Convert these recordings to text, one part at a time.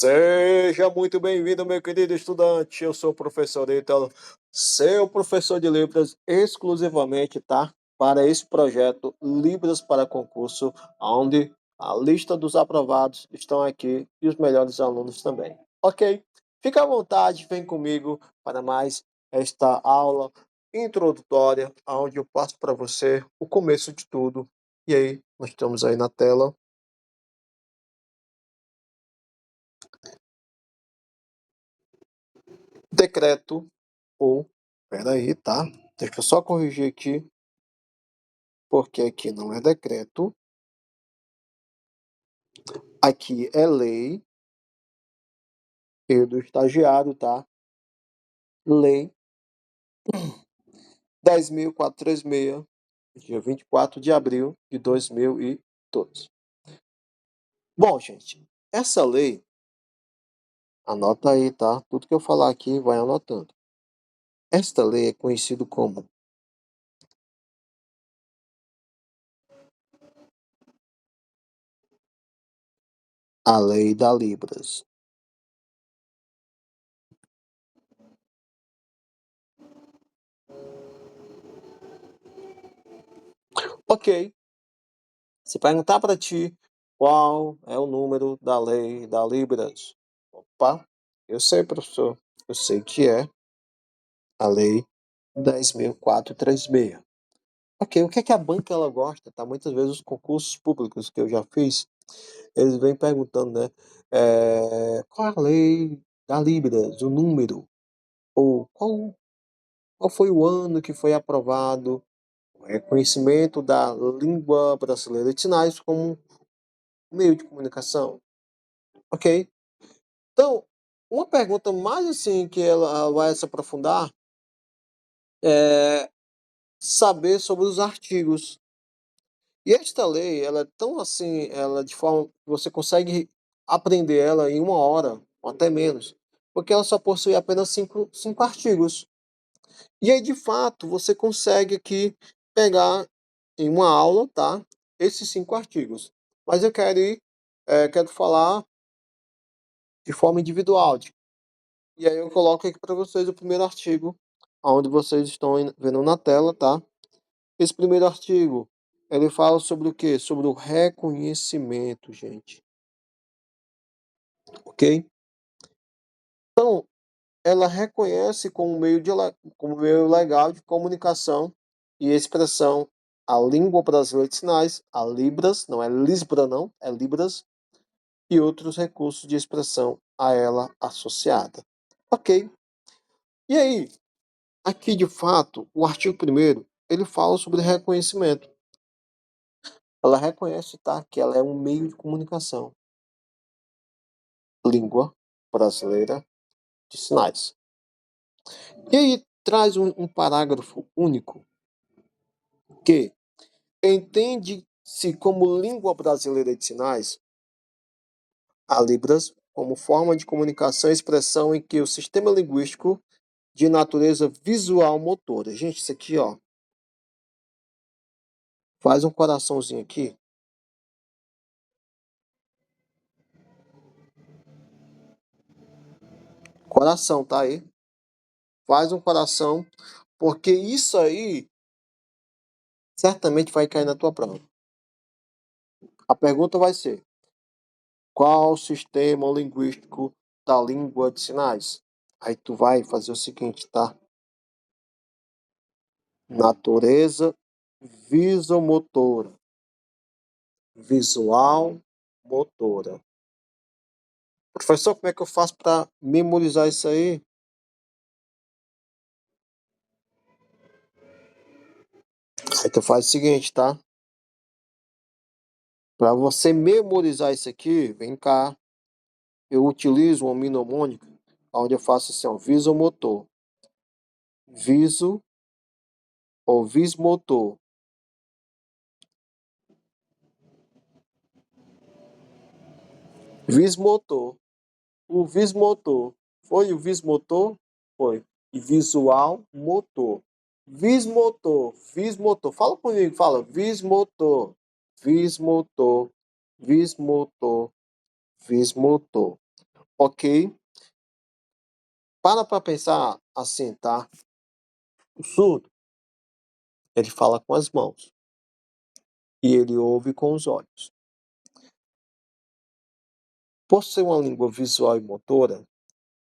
Seja muito bem-vindo, meu querido estudante. Eu sou o professor Ítalo, seu professor de Libras, exclusivamente, tá? Para esse projeto Libras para Concurso, onde a lista dos aprovados estão aqui e os melhores alunos também. Ok? Fica à vontade, vem comigo para mais esta aula introdutória, onde eu passo para você o começo de tudo. E aí, nós estamos aí na tela. Decreto ou, peraí, tá? Deixa eu só corrigir aqui, porque aqui não é decreto, aqui é lei, e do estagiário, tá? Lei 10.436, dia 24 de abril de 2012. Bom, gente, essa lei, anota aí, tá? Tudo que eu falar aqui, vai anotando. Esta lei é conhecida como a Lei da Libras. Ok. Se perguntar para ti qual é o número da Lei da Libras, opa, eu sei, professor, eu sei que é a Lei 10.436. Ok, o que é que a banca ela gosta, tá? Muitas vezes os concursos públicos que eu já fiz, eles vêm perguntando, né? Qual é a Lei da Libras, o número? Ou qual foi o ano que foi aprovado o reconhecimento da língua brasileira de sinais como meio de comunicação? Ok? Então, uma pergunta mais assim que ela vai se aprofundar é saber sobre os artigos. E esta lei, ela é tão assim, ela de forma que você consegue aprender ela em 1 hora, ou até menos, porque ela só possui apenas cinco artigos. E aí, de fato, você consegue aqui pegar em uma aula, tá? Esses 5 artigos. Mas eu quero falar de forma individual. E aí eu coloco aqui para vocês o primeiro artigo, onde vocês estão vendo na tela, tá? Esse primeiro artigo, ele fala sobre o quê? Sobre o reconhecimento, gente. Ok? Então, ela reconhece como meio legal de comunicação e expressão a língua brasileira de sinais, a Libras, não é Lisbra não, é Libras, e outros recursos de expressão a ela associada. Ok? E aí, aqui, de fato, o artigo 1º, ele fala sobre reconhecimento. Ela reconhece, tá, que ela é um meio de comunicação. Língua brasileira de sinais. E aí traz um parágrafo único que entende-se como língua brasileira de sinais a Libras como forma de comunicação e expressão em que o sistema linguístico de natureza visual motora. Gente, isso aqui, ó, faz um coraçãozinho aqui. Coração, tá aí? Faz um coração, porque isso aí certamente vai cair na tua prova. A pergunta vai ser: qual o sistema linguístico da língua de sinais? Aí tu vai fazer o seguinte, tá? Natureza visomotora. Visual motora. Professor, como é que eu faço para memorizar isso aí? Aí tu faz o seguinte, tá? Para você memorizar isso aqui, vem cá. Eu utilizo uma mnemônica, onde eu faço assim, ó, visomotor. Viso ou vismotor. Vismotor. O vismotor. Foi o vismotor? Foi. E visual motor. Vismotor. Vismotor. Fala comigo, fala. Vismotor. Vismotor. Vismotor. Vismotor. Ok? Para pensar assim, tá? O surdo, ele fala com as mãos e ele ouve com os olhos. Por ser uma língua visual e motora,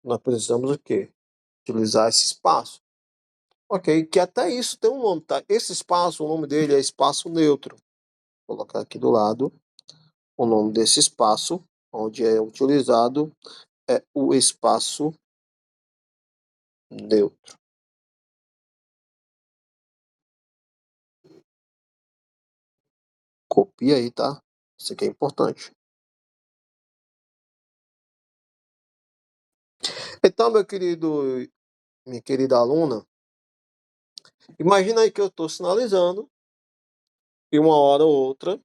nós precisamos o quê? Utilizar esse espaço. Ok? Que até isso tem um nome, tá? Esse espaço, o nome dele é espaço neutro. Vou colocar aqui do lado o nome desse espaço, onde é utilizado, é o espaço neutro. Copia aí, tá? Isso aqui é importante. Então, minha querida aluna, imagina aí que eu estou sinalizando e uma hora ou outra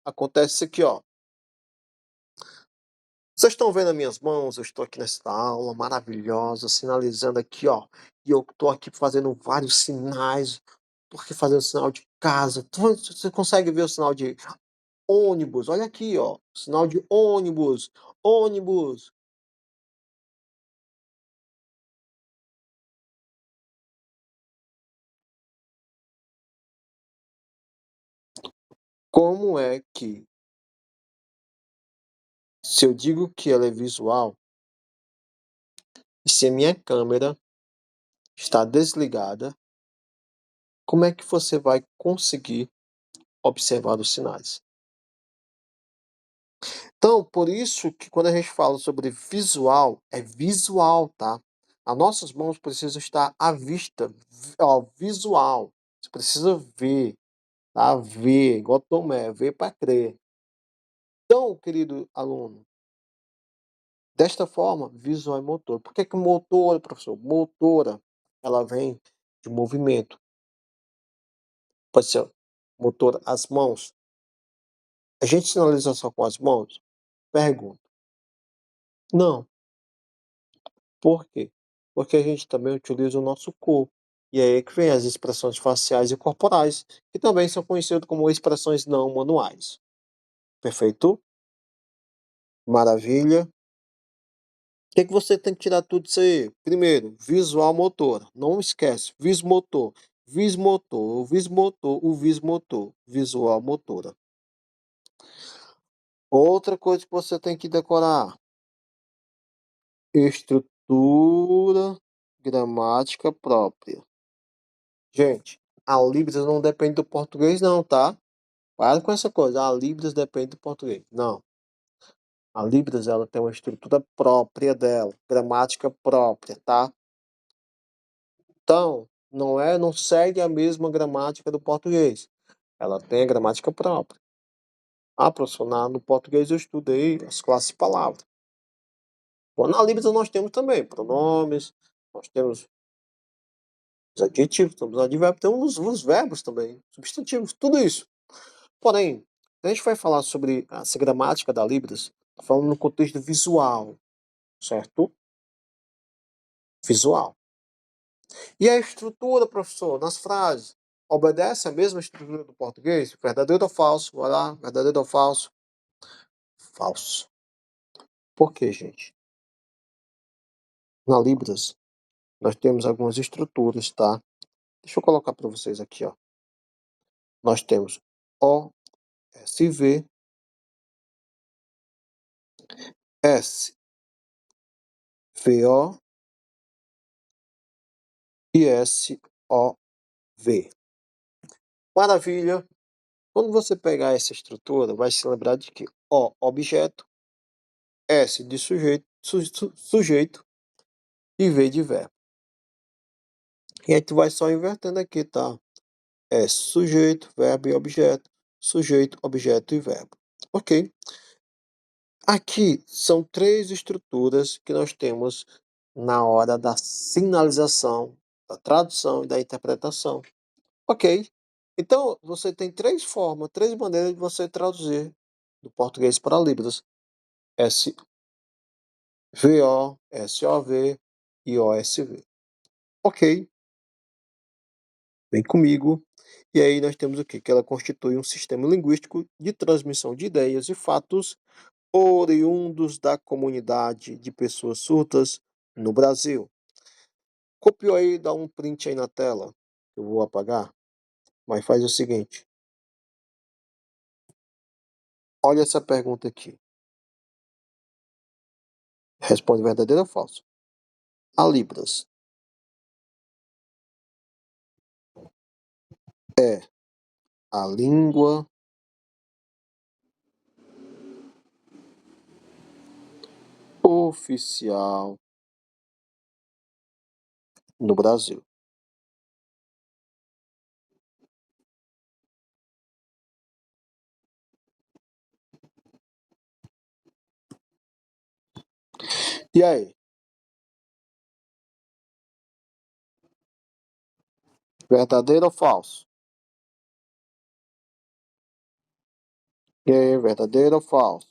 acontece isso aqui, ó. Vocês estão vendo as minhas mãos? Eu estou aqui nessa aula maravilhosa, sinalizando aqui, ó. E eu estou aqui fazendo vários sinais. Estou aqui fazendo sinal de casa. Você consegue ver o sinal de ônibus? Olha aqui, ó. Sinal de ônibus. Ônibus. Como é que, se eu digo que ela é visual, e se a minha câmera está desligada, como é que você vai conseguir observar os sinais? Então, por isso que quando a gente fala sobre visual, é visual, tá? As nossas mãos precisam estar à vista, ó, visual. Você precisa ver, tá? Ver, igual Tomé, ver para crer. Então, querido aluno, desta forma, visual e motor. Por que que motor, professor? Motora, ela vem de movimento. Pode ser motor, as mãos. A gente sinaliza só com as mãos? Pergunta. Não. Por quê? Porque a gente também utiliza o nosso corpo. E aí é que vem as expressões faciais e corporais, que também são conhecidas como expressões não manuais. Perfeito? Maravilha. O que, que você tem que tirar tudo isso aí? Primeiro, visual motor. Não esquece, vismotor. Vismotor, o vismotor, o vismotor. Visual motora. Outra coisa que você tem que decorar. Estrutura gramática própria. Gente, a Libras não depende do português não, tá? Para com essa coisa, a Libras depende do português. Não. A Libras, ela tem uma estrutura própria dela, gramática própria, tá? Então, não segue a mesma gramática do português. Ela tem a gramática própria. Ah, professor, no português eu estudei as classes de palavras. Bom, na Libras nós temos também pronomes, nós temos os adjetivos, temos os advérbios, temos os verbos também, substantivos, tudo isso. Porém, a gente vai falar sobre essa gramática da Libras, falando no contexto visual, certo? Visual. E a estrutura, professor, nas frases, obedece à mesma estrutura do português? Verdadeiro ou falso? Vai lá, verdadeiro ou falso? Falso. Por quê, gente? Na Libras, nós temos algumas estruturas, tá? Deixa eu colocar para vocês aqui, ó. Nós temos O, S, V, S, V, O e S, O, V. Maravilha! Quando você pegar essa estrutura, vai se lembrar de que O, objeto, S de sujeito e V de verbo. E aí tu vai só invertendo aqui, tá? É sujeito, verbo e objeto, sujeito, objeto e verbo. Ok? Aqui são três estruturas que nós temos na hora da sinalização, da tradução e da interpretação. Ok? Então, você tem três formas, três maneiras de você traduzir do português para Libras. SVO, SOV e OSV. Ok, vem comigo. E aí nós temos o quê? Que ela constitui um sistema linguístico de transmissão de ideias e fatos oriundos da comunidade de pessoas surdas no Brasil. Copiou aí, dá um print aí na tela. Eu vou apagar, mas faz o seguinte. Olha essa pergunta aqui. Responde verdadeiro ou falso. A Libras é a língua oficial no Brasil. E aí? Verdadeiro ou falso? E aí, verdadeiro ou falso?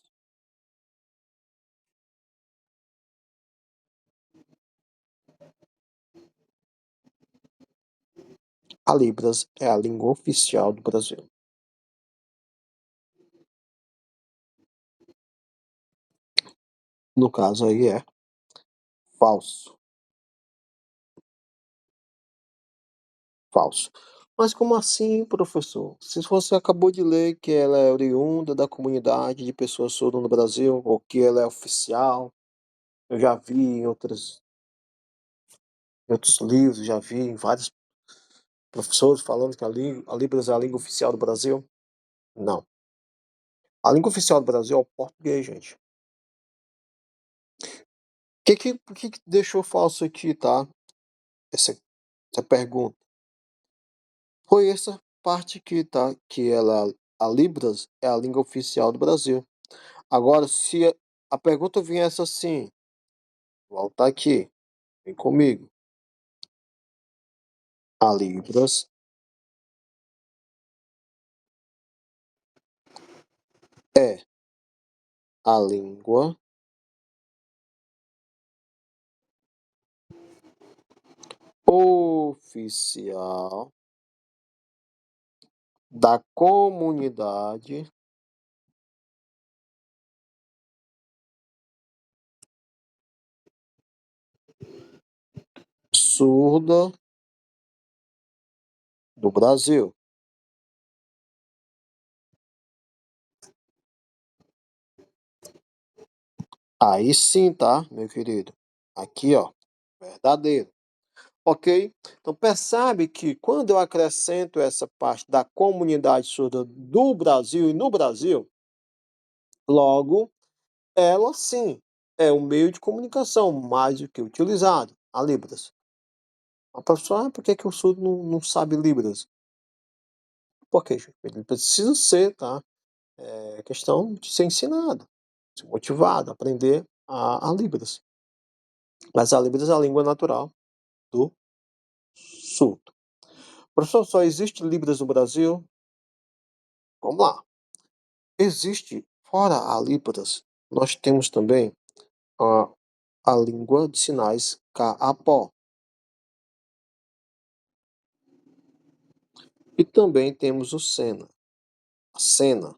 A Libras é a língua oficial do Brasil. No caso aí é falso. Falso. Mas como assim, professor? Se você acabou de ler que ela é oriunda da comunidade de pessoas surdas no Brasil, ou que ela é oficial, eu já vi em outros livros, já vi em vários professores falando que a Libras é a língua oficial do Brasil. Não. A língua oficial do Brasil é o português, gente. Por que deixou falso aqui, tá? Essa pergunta. Foi essa parte aqui, tá? Que a Libras é a língua oficial do Brasil. Agora, se a pergunta viesse assim, volta aqui, vem comigo. A Libras é a língua oficial da comunidade surda do Brasil. Aí sim, tá, meu querido? Aqui, ó, verdadeiro. Ok? Então percebe que quando eu acrescento essa parte da comunidade surda do Brasil e no Brasil, logo, ela sim é um meio de comunicação mais do que utilizado, a Libras. A pessoa, por que o surdo não sabe Libras? Porque ele precisa ser, tá? É questão de ser ensinado, ser motivado, aprender a Libras. Mas a Libras é a língua natural do surdo. Professor, só existe Libras no Brasil? Vamos lá. Existe, fora a Libras, nós temos também a, a língua de sinais Kaapó. E também temos o Sena. A Sena,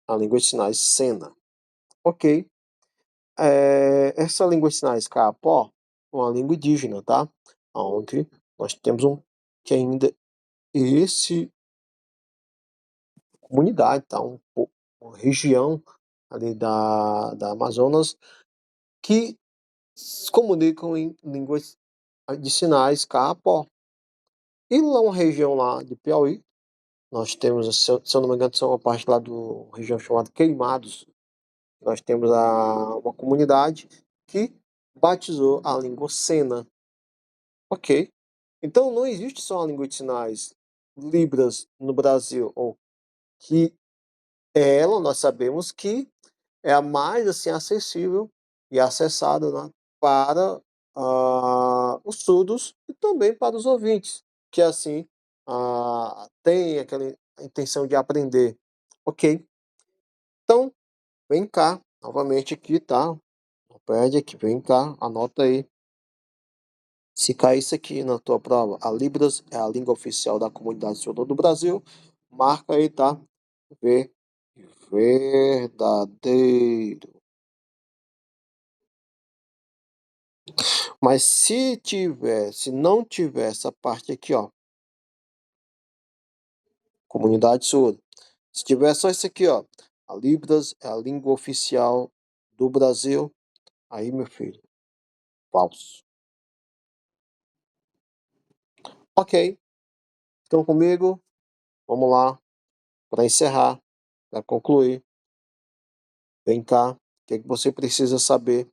a língua de sinais Sena. Ok. Essa língua de sinais Kaapó é uma língua indígena, tá? Onde nós temos que ainda esse comunidade, tá? Uma região ali da Amazonas que se comunicam em línguas de sinais Kaapó. E lá uma região lá de Piauí, nós temos, se eu não me engano, são uma parte lá do região chamada Queimados. Nós temos uma comunidade que batizou a língua Sena. Ok. Então não existe só a língua de sinais Libras no Brasil, ou que ela, nós sabemos que é a mais assim acessível e acessada, né, para os surdos e também para os ouvintes, que assim tem aquela intenção de aprender. Ok? Então, vem cá, novamente aqui, tá? Não perde aqui, vem cá, anota aí. Se caísse aqui na tua prova, a Libras é a língua oficial da comunidade surda do Brasil, marca aí, tá? Ver verdadeiro. Mas se não tiver essa parte aqui, ó, comunidade surda. Se tiver só isso aqui, ó, a Libras é a língua oficial do Brasil, aí, meu filho, falso. Ok, estão comigo? Vamos lá, para encerrar, para concluir. Vem cá, o que é que você precisa saber?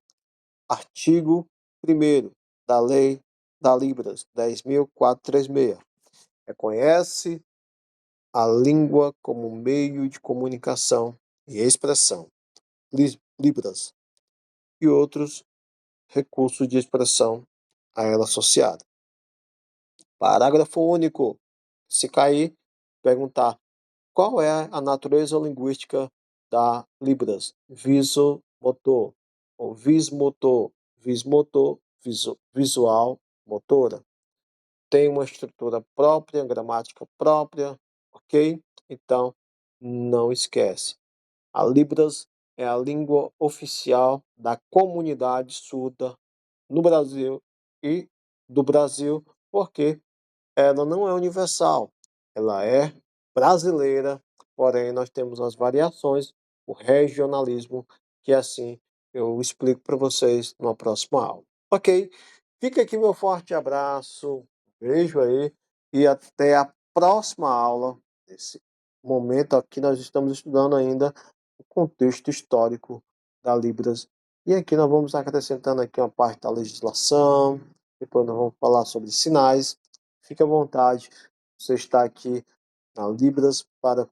Artigo 1º da Lei da Libras 10.436. Reconhece a língua como meio de comunicação e expressão. Libras e outros recursos de expressão a ela associado. Parágrafo único. Se cair, perguntar qual é a natureza linguística da Libras? Visomotor, ou vismotor, vismotor, visual, motora. Tem uma estrutura própria, gramática própria, ok? Então, não esquece. A Libras é a língua oficial da comunidade surda no Brasil e do Brasil, porque ela não é universal, ela é brasileira, porém nós temos as variações, o regionalismo, que assim eu explico para vocês numa próxima aula. Ok? Fica aqui meu forte abraço, beijo aí e até a próxima aula. Nesse momento aqui nós estamos estudando ainda o contexto histórico da Libras e aqui nós vamos acrescentando aqui uma parte da legislação, depois nós vamos falar sobre sinais. Fique à vontade, você está aqui na Libras para